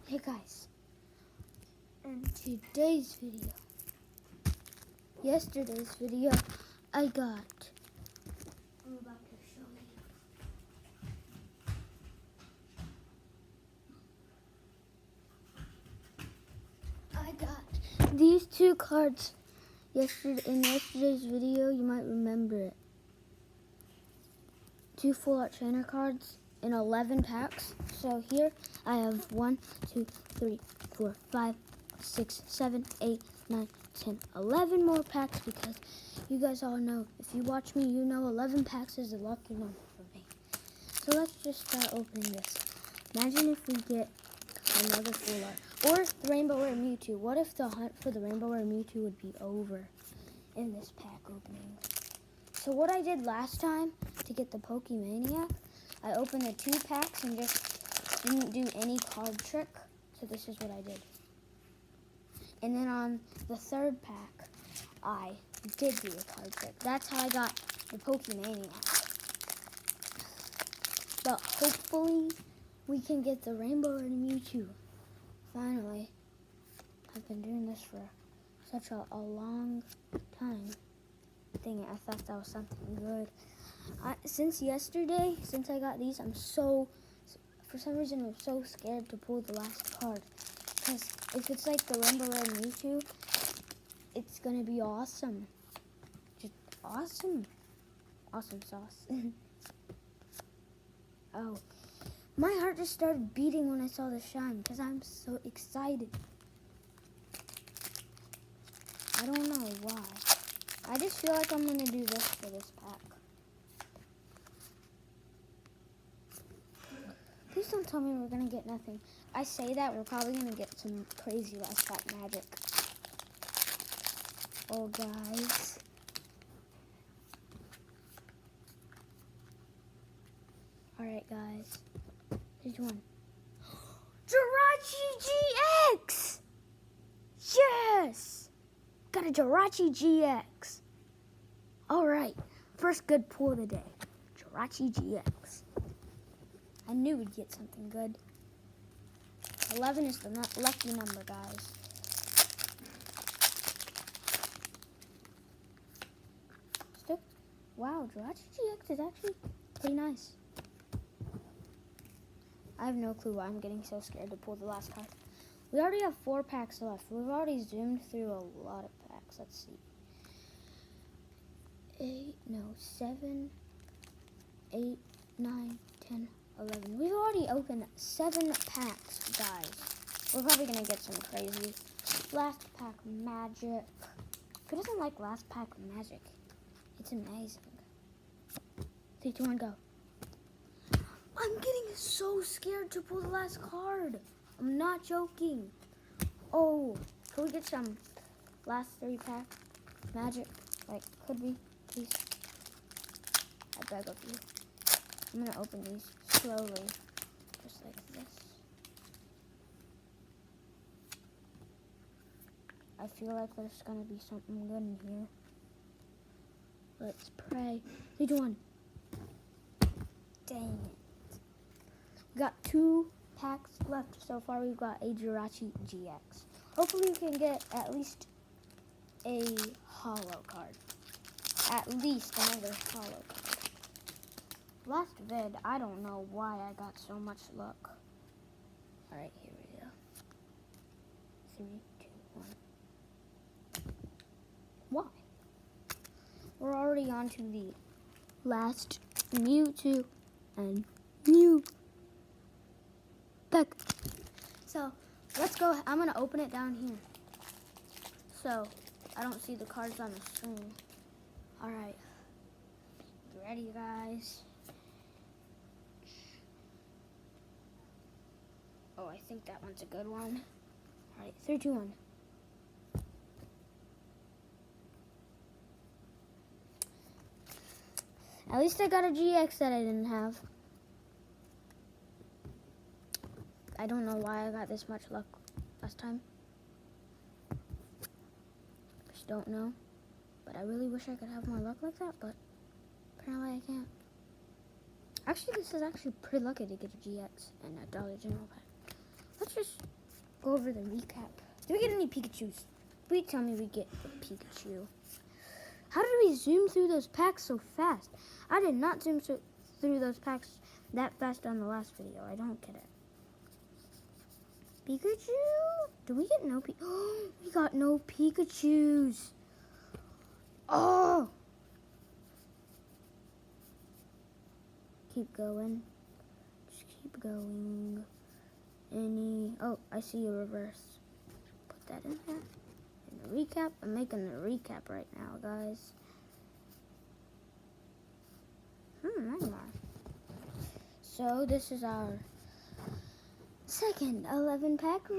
Hey guys, in today's video, yesterday's video, I'm about to show you. I got these two cards in yesterday's video. You might remember it. 2 full-art trainer cards in 11 packs. So here I have 1, 2, 3, 4, 5, 6, 7, 8, 9, 10, 11 more packs because you guys all know, if you watch me, you know 11 packs is a lucky number for me. So let's just start opening this. Imagine if we get another full art. Or the Rainbow Rare Mewtwo. What if the hunt for the Rainbow Rare Mewtwo would be over in this pack opening? So what I did last time to get the Pokemaniac, I opened the 2 packs and just didn't do any card trick. So this is what I did. And then on the 3rd pack, I did do a card trick. That's how I got the Pokemaniac. But hopefully we can get the Rainbow Rare Mewtwo. Finally. I've been doing this for such a long time. Dang it, I thought that was something good. Since yesterday, since I got these, for some reason, I'm so scared to pull the last card. Because if it's like the Rainbow Rare Mewtwo, it's going to be awesome. Just awesome. Awesome sauce. Oh, my heart just started beating when I saw the shine because I'm so excited. I don't know why. I just feel like I'm going to do this for this pack. Please don't tell me we're going to get nothing. I say that, we're probably going to get some crazy last pack magic. Oh, guys. Alright, guys. Here's one. Jirachi GX! Yes! Got a Jirachi GX. Alright, first good pull of the day. Jirachi GX. I knew we'd get something good. 11 is the lucky number, guys. Wow, Jirachi GX is actually pretty nice. I have no clue why I'm getting so scared to pull the last card. We already have 4 packs left. We've already zoomed through a lot of packs. Let's see. 7, 8, 9, 10, 11. We've already opened 7 packs, guys. We're probably going to get some crazy last pack magic. Who doesn't like last pack magic? It's amazing. 3, 2, 1, go. I'm getting so scared to pull the last card. I'm not joking. Oh, can we get some last 3 pack magic? Like, could we, please? I beg of you. I'm gonna open these slowly, just like this. I feel like there's gonna be something good in here. Let's pray. 3, 2, 1. Dang it. We got 2 packs left. So far we've got a Jirachi GX. Hopefully we can get at least a holo card. At least another holo card. Last vid, I don't know why I got so much luck. Alright, here we go. 3, 2, 1. Why? We're already on to the last Mewtwo and Mew. Back. So let's go. I'm gonna open it down here so I don't see the cards on the screen. All right, you ready, guys? Oh, I think that one's a good one. All right, 3, 2, 1. At least I got a GX that I didn't have. I don't know why I got this much luck last time. Just don't know. But I really wish I could have more luck like that, but apparently I can't. Actually, this is actually pretty lucky to get a GX and a Dollar General pack. Let's just go over the recap. Did we get any Pikachus? Please tell me we get a Pikachu. How did we zoom through those packs so fast? I did not zoom through those packs that fast on the last video. I don't get it. Pikachu? Did we get no we got no Pikachus. Oh! Keep going. Just keep going. Oh, I see a reverse. Put that in there. In the recap. I'm making the recap right now, guys. So this is our second 11-pack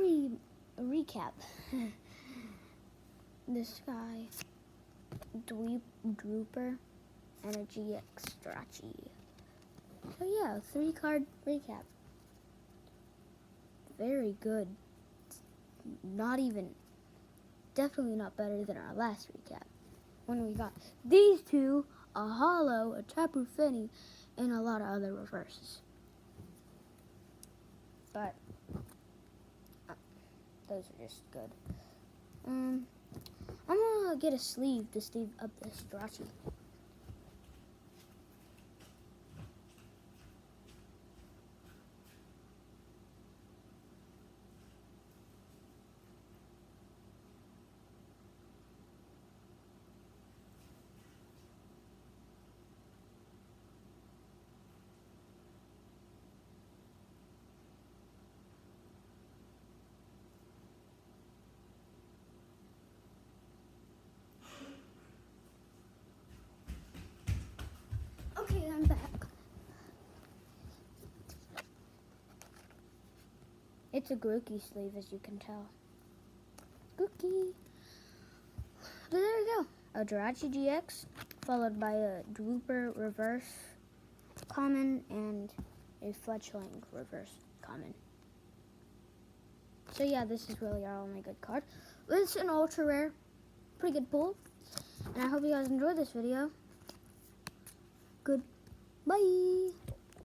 recap. This guy, Drooper, and a GX Strachi. So yeah, 3-card recap. Very good. Definitely not better than our last recap. When we got these two, a holo, a Tapu Fini, and a lot of other reverses. But those are just good. I'm gonna get a sleeve to sleeve up this Strachi. Okay, I'm back. It's a Grookey sleeve, as you can tell. Grookey. There we go. A Jirachi GX, followed by a Drooper reverse common, and a Fletchling reverse common. So yeah, this is really our only good card. It's an ultra rare. Pretty good pull. And I hope you guys enjoyed this video. Goodbye.